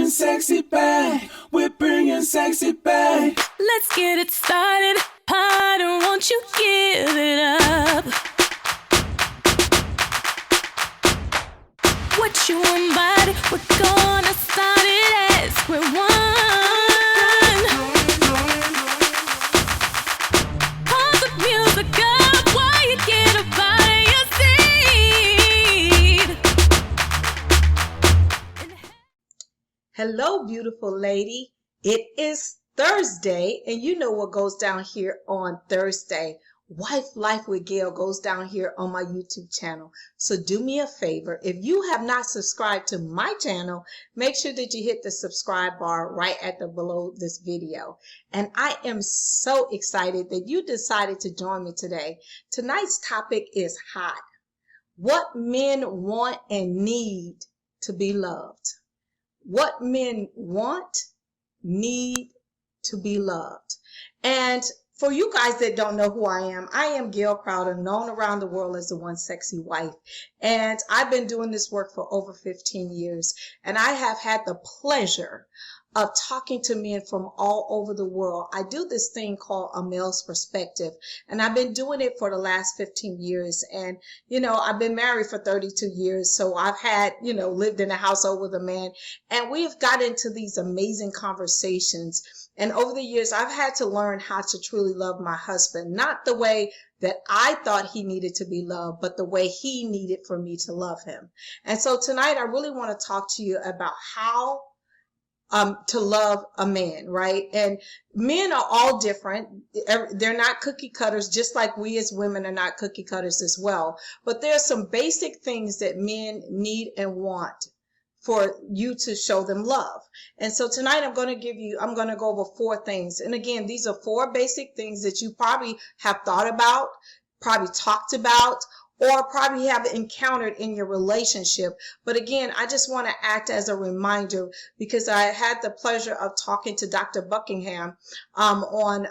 sexy back. We're bringing sexy back. Let's get it started. Harder, won't you give it up? What you invited, we're gonna start it at square one. Put the music up while you get up out of your seat. Hello, beautiful lady. It is Thursday, and you know what goes down here on Thursday. Wife Life with Gail goes down here on my YouTube channel. So do me a favor. If you have not subscribed to my channel, make sure that you hit the subscribe bar right at the below this video. And I am so excited that you decided to join me today. Tonight's topic is hot. What men want and need to be loved. What men want, need to be loved. And for you guys that don't know who I am Gail Crowder, known around the world as the One Sexy Wife. And I've been doing this work for over 15 years. And I have had the pleasure of talking to men from all over the world. I do this thing called a male's perspective, and I've been doing it for the last 15 years. And, you know, I've been married for 32 years. So I've had, lived in a household with a man, and we've got into these amazing conversations. And over the years, I've had to learn how to truly love my husband, not the way that I thought he needed to be loved, but the way he needed for me to love him. And so tonight, I really want to talk to you about how to love a man, right? And men are all different. They're not cookie cutters, just like we as women are not cookie cutters as well. But there are some basic things that men need and want for you to show them love. And so tonight I'm going to go over 4 things. And again, these are 4 basic things that you probably have thought about, probably talked about, or probably have encountered in your relationship. But again, I just want to act as a reminder, because I had the pleasure of talking to Dr. Buckingham on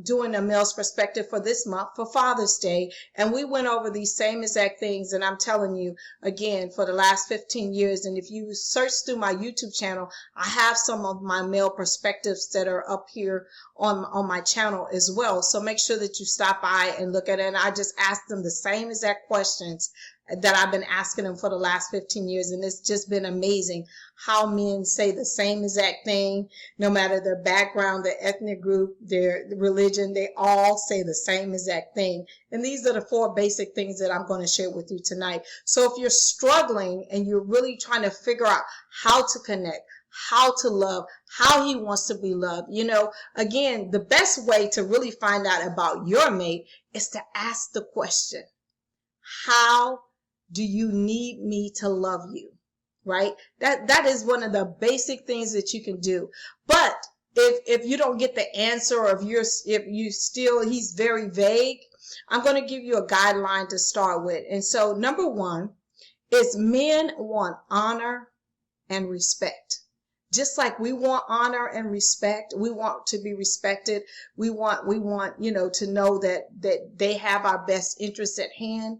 doing a male's perspective for this month for Father's Day. And we went over these same exact things. And I'm telling you, again, for the last 15 years, and if you search through my YouTube channel, I have some of my male perspectives that are up here on my channel as well. So make sure that you stop by and look at it. And I just asked them the same exact questions that I've been asking them for the last 15 years. And it's just been amazing how men say the same exact thing, no matter their background, their ethnic group, their religion, they all say the same exact thing. And these are the 4 basic things that I'm going to share with you tonight. So if you're struggling and you're really trying to figure out how to connect, how to love, how he wants to be loved, again, the best way to really find out about your mate is to ask the question, how do you need me to love you? Right? That is one of the basic things that you can do. But if you don't get the answer, or he's very vague, I'm going to give you a guideline to start with. And so number 1 is men want honor and respect. Just like we want honor and respect, we want to be respected. We want, to know that they have our best interests at hand.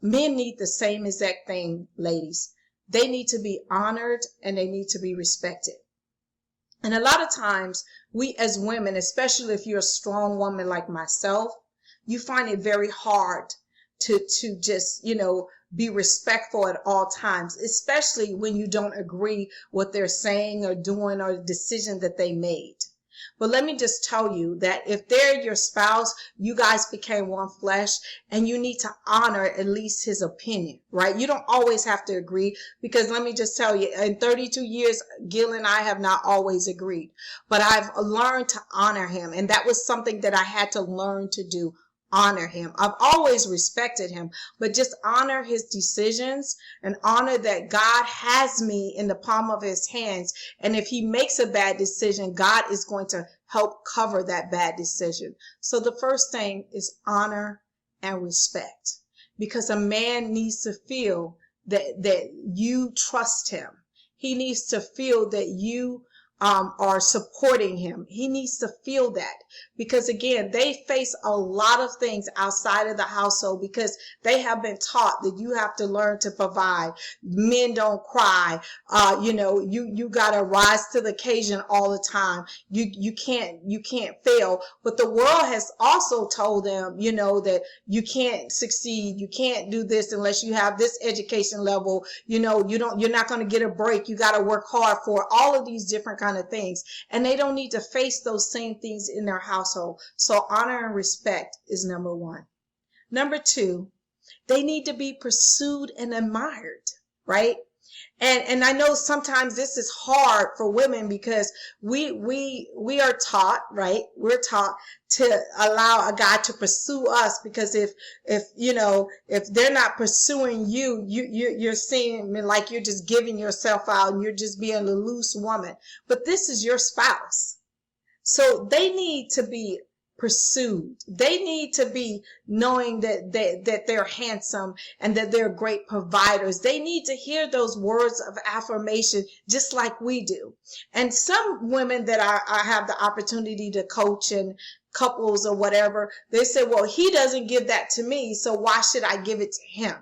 Men need the same exact thing, ladies. They need to be honored and they need to be respected. And a lot of times we as women, especially if you're a strong woman like myself, you find it very hard to just, be respectful at all times, especially when you don't agree what they're saying or doing or the decision that they made. But let me just tell you that if they're your spouse, you guys became one flesh, and you need to honor at least his opinion, right? You don't always have to agree, because let me just tell you, in 32 years, Gil and I have not always agreed, but I've learned to honor him. And that was something that I had to learn to do. Honor him. I've always respected him, but just honor his decisions and honor that God has me in the palm of his hands. And if he makes a bad decision, God is going to help cover that bad decision. So the first thing is honor and respect, because a man needs to feel that you trust him. He needs to feel that you are supporting him. He needs to feel that, because again, they face a lot of things outside of the household because they have been taught that you have to learn to provide. Men don't cry. You got to rise to the occasion all the time. You can't fail. But the world has also told them, that you can't succeed. You can't do this unless you have this education level. You're not going to get a break. You got to work hard for all of these different kind of things. And they don't need to face those same things in their household. So honor and respect is number one. Number two, they need to be pursued and admired, right? And I know sometimes this is hard for women because we are taught, right? We're taught to allow a guy to pursue us, because if they're not pursuing you're seeing like you're just giving yourself out and you're just being a loose woman. But this is your spouse. So they need to be pursued. They need to be knowing that they're handsome and that they're great providers. They need to hear those words of affirmation just like we do. And some women that I have the opportunity to coach and couples or whatever, they say, well, he doesn't give that to me, so why should I give it to him?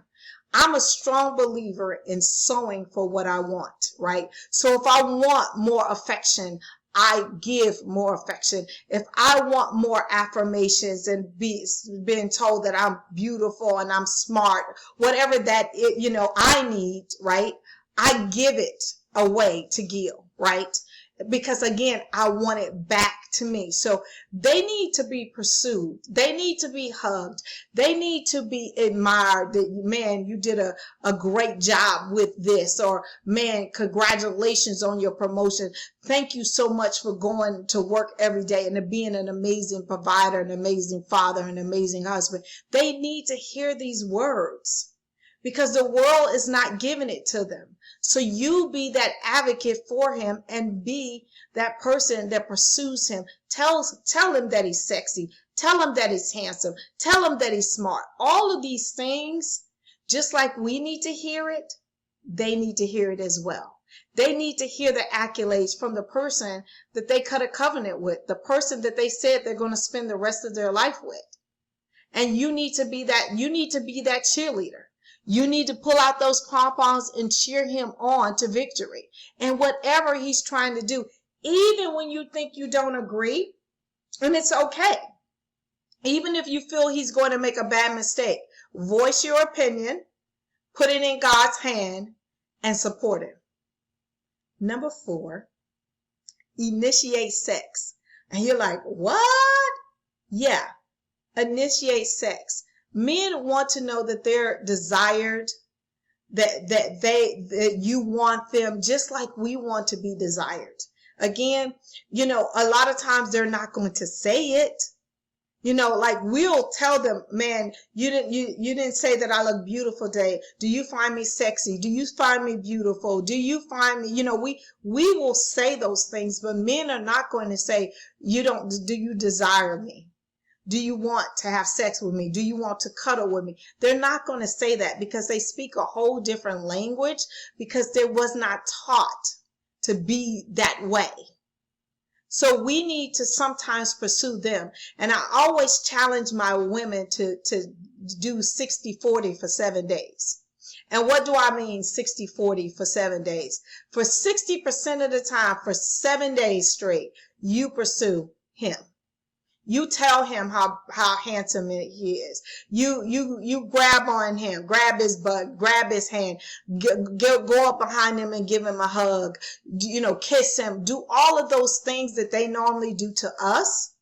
I'm a strong believer in sowing for what I want, right? So if I want more affection, I give more affection. If I want more affirmations and being told that I'm beautiful and I'm smart, whatever that I need, right? I give it away to Gail, right? Because again, I want it back to me. So they need to be pursued. They need to be hugged. They need to be admired that, man, you did a great job with this, or man, congratulations on your promotion. Thank you so much for going to work every day and being an amazing provider, an amazing father, an amazing husband. They need to hear these words because the world is not giving it to them. So you be that advocate for him and be that person that pursues him. Tell him that he's sexy. Tell him that he's handsome. Tell him that he's smart. All of these things, just like we need to hear it, they need to hear it as well. They need to hear the accolades from the person that they cut a covenant with, the person that they said they're going to spend the rest of their life with. And you need to be that cheerleader. You need to pull out those pom-poms and cheer him on to victory. And whatever he's trying to do, even when you think you don't agree, and it's okay. Even if you feel he's going to make a bad mistake, voice your opinion, put it in God's hand, and support him. Number 4, initiate sex. And you're like, what? Yeah, initiate sex. Men want to know that they're desired, that you want them just like we want to be desired. Again, a lot of times they're not going to say it. Like we'll tell them, man, you didn't say that I look beautiful today. Do you find me sexy? Do you find me beautiful? Do you find me, we will say those things, but men are not going to say, do you desire me? Do you want to have sex with me? Do you want to cuddle with me? They're not going to say that because they speak a whole different language because they was not taught to be that way. So we need to sometimes pursue them. And I always challenge my women to do 60-40 for 7 days. And what do I mean 60-40 for 7 days? For 60% of the time, for 7 days straight, you pursue him. You tell him how handsome he is. You grab on him, grab his butt, grab his hand, go up behind him and give him a hug, kiss him. Do all of those things that they normally do to us.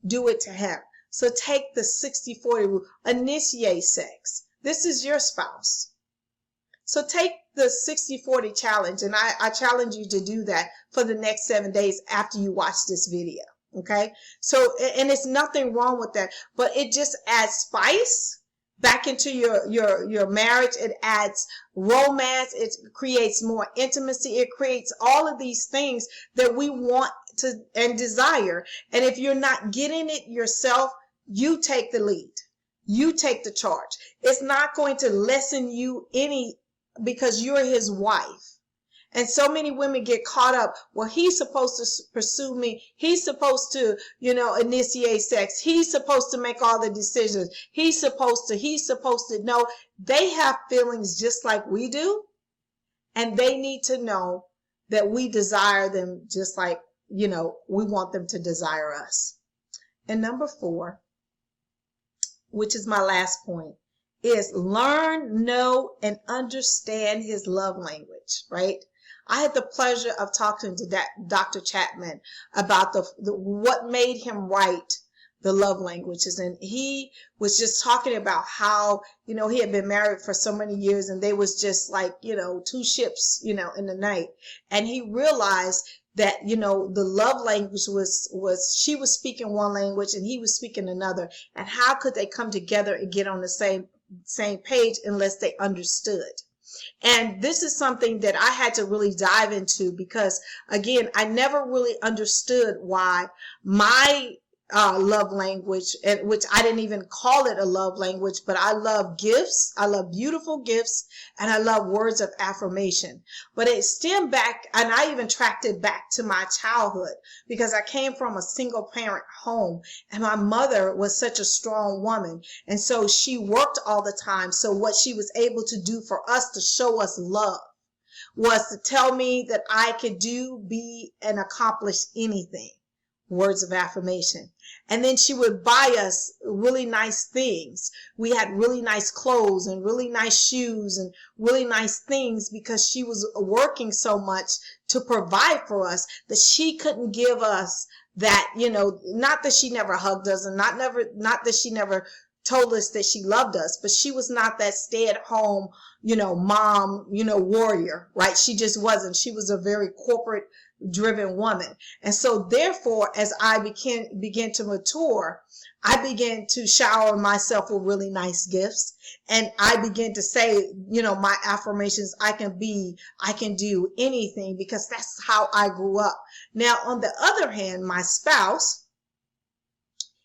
Do it to him. So take the 60-40 rule. Initiate sex. This is your spouse. So take the 60-40 challenge, and I challenge you to do that for the next 7 days after you watch this video. Okay, so, and it's nothing wrong with that, but it just adds spice back into your marriage. It adds romance. It creates more intimacy. It creates all of these things that we want to and desire. And if you're not getting it yourself, you take the lead. You take the charge. It's not going to lessen you any because you're his wife. And so many women get caught up. Well, he's supposed to pursue me. He's supposed to, initiate sex. He's supposed to make all the decisions. He's supposed to. No, they have feelings just like we do. And they need to know that we desire them just like, we want them to desire us. And number 4, which is my last point, is learn, know, and understand his love language, right? I had the pleasure of talking to Dr. Chapman about what made him write the love languages. And he was just talking about how, he had been married for so many years and they was just like, 2 ships, in the night. And he realized that, the love language was she was speaking one language and he was speaking another. And how could they come together and get on the same page unless they understood? And this is something that I had to really dive into because, again, I never really understood why my love language, which I didn't even call it a love language, but I love gifts. I love beautiful gifts and I love words of affirmation. But it stemmed back, and I even tracked it back to my childhood because I came from a single parent home and my mother was such a strong woman. And so she worked all the time. So what she was able to do for us to show us love was to tell me that I could do, be, and accomplish anything. Words of affirmation. And then she would buy us really nice things. We had really nice clothes and really nice shoes and really nice things because she was working so much to provide for us that she couldn't give us that, not that she never hugged us and not that she never told us that she loved us, but she was not that stay-at-home, mom, warrior, right? She just wasn't. She was a very corporate driven woman. And so therefore, as I began to mature, I began to shower myself with really nice gifts. And I began to say, my affirmations, I can be, I can do anything, because that's how I grew up. Now, on the other hand, my spouse,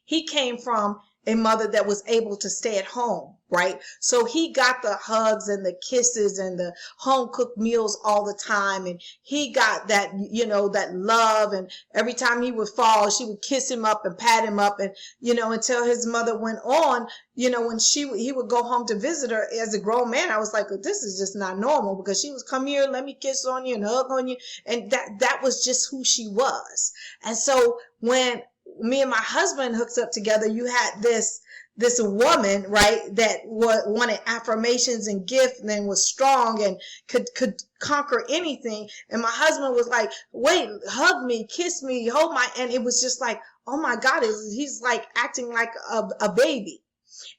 he came from a mother that was able to stay at home, right? So he got the hugs and the kisses and the home cooked meals all the time. And he got that, that love. And every time he would fall, she would kiss him up and pat him up. And, until his mother went on, when he would go home to visit her as a grown man, I was like, this is just not normal, because she was, come here, let me kiss on you and hug on you. And that was just who she was. And so when me and my husband hooked up together, you had this woman, right, that wanted affirmations and gifts and was strong and could conquer anything. And my husband was like, wait, hug me, kiss me, hold my, and it was just like, oh my God, he's like acting like a baby.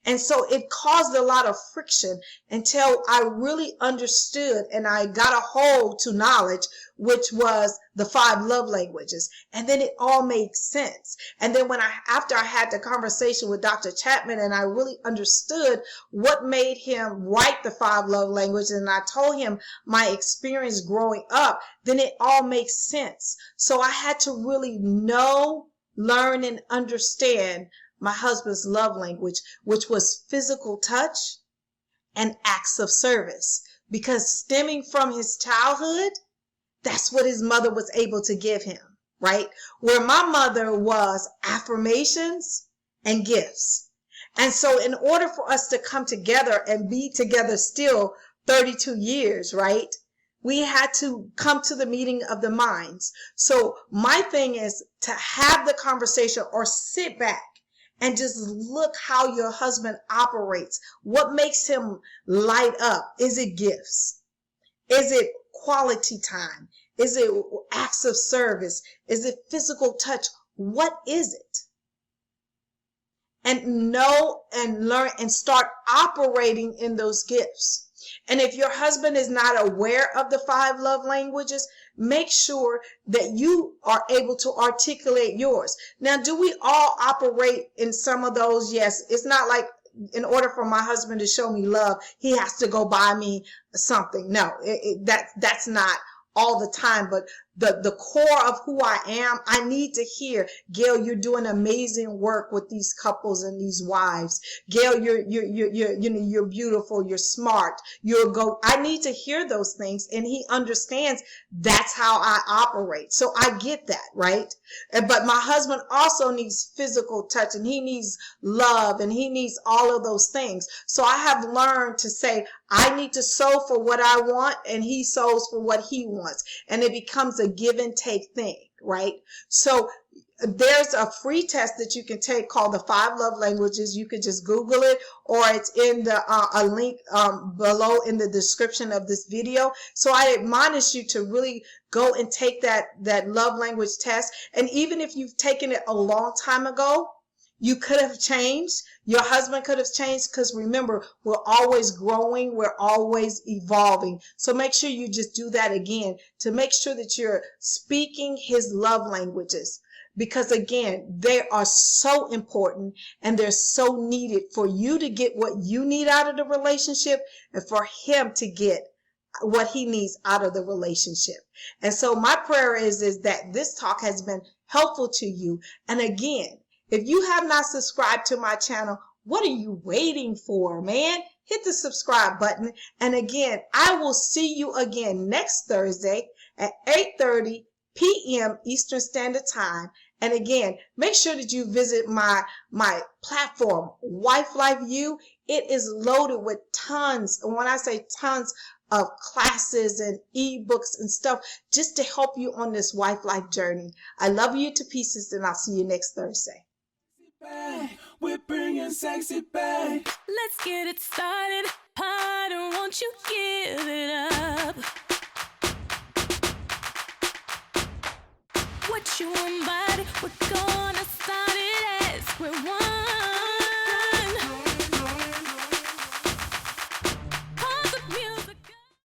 And so it caused a lot of friction until I really understood and I got a hold to knowledge, which was the 5 love languages. And then it all made sense. And then after I had the conversation with Dr. Chapman and I really understood what made him write the 5 love languages, and I told him my experience growing up, then it all makes sense. So I had to really know, learn, and understand my husband's love language, which was physical touch and acts of service, because stemming from his childhood, that's what his mother was able to give him, right? Where my mother was affirmations and gifts. And so in order for us to come together and be together still 32 years, right, we had to come to the meeting of the minds. So my thing is to have the conversation or sit back and just look how your husband operates. What makes him light up? Is it gifts? Is it quality time? Is it acts of service? Is it physical touch? What is it? And know and learn and start operating in those gifts. And if your husband is not aware of the 5 love languages, make sure that you are able to articulate yours. Now, do we all operate in some of those? Yes. It's not like in order for my husband to show me love, he has to go buy me something. No, that's not all the time. But the core of who I am, I need to hear, Gail, you're doing amazing work with these couples and these wives. Gail, you're beautiful, you're smart, I need to hear those things, and he understands that's how I operate. So I get that, right? But my husband also needs physical touch, and he needs love, and he needs all of those things. So I have learned to say, I need to sow for what I want, and he sows for what he wants. And it becomes a give and take thing, right? So there's a free test that you can take called the 5 Love Languages. You could just Google it, or it's in the a link below in the description of this video. So I admonish you to really go and take that love language test. And even if you've taken it a long time ago, you could have changed. Your husband could have changed, because remember, we're always growing. We're always evolving. So make sure you just do that again to make sure that you're speaking his love languages. Because again, they are so important, and they're so needed for you to get what you need out of the relationship, and for him to get what he needs out of the relationship. And so my prayer is that this talk has been helpful to you. And again, if you have not subscribed to my channel, what are you waiting for, man? Hit the subscribe button. And again, I will see you again next Thursday at 8:30 p.m. Eastern Standard Time. And again, make sure that you visit my platform, Wife Life U. It is loaded with tons, and when I say tons, of classes and ebooks and stuff, just to help you on this wife life journey. I love you to pieces, and I'll see you next Thursday. We're bringing sexy back. Let's get it started. Harder, won't you give it up? What you want, body, we're gonna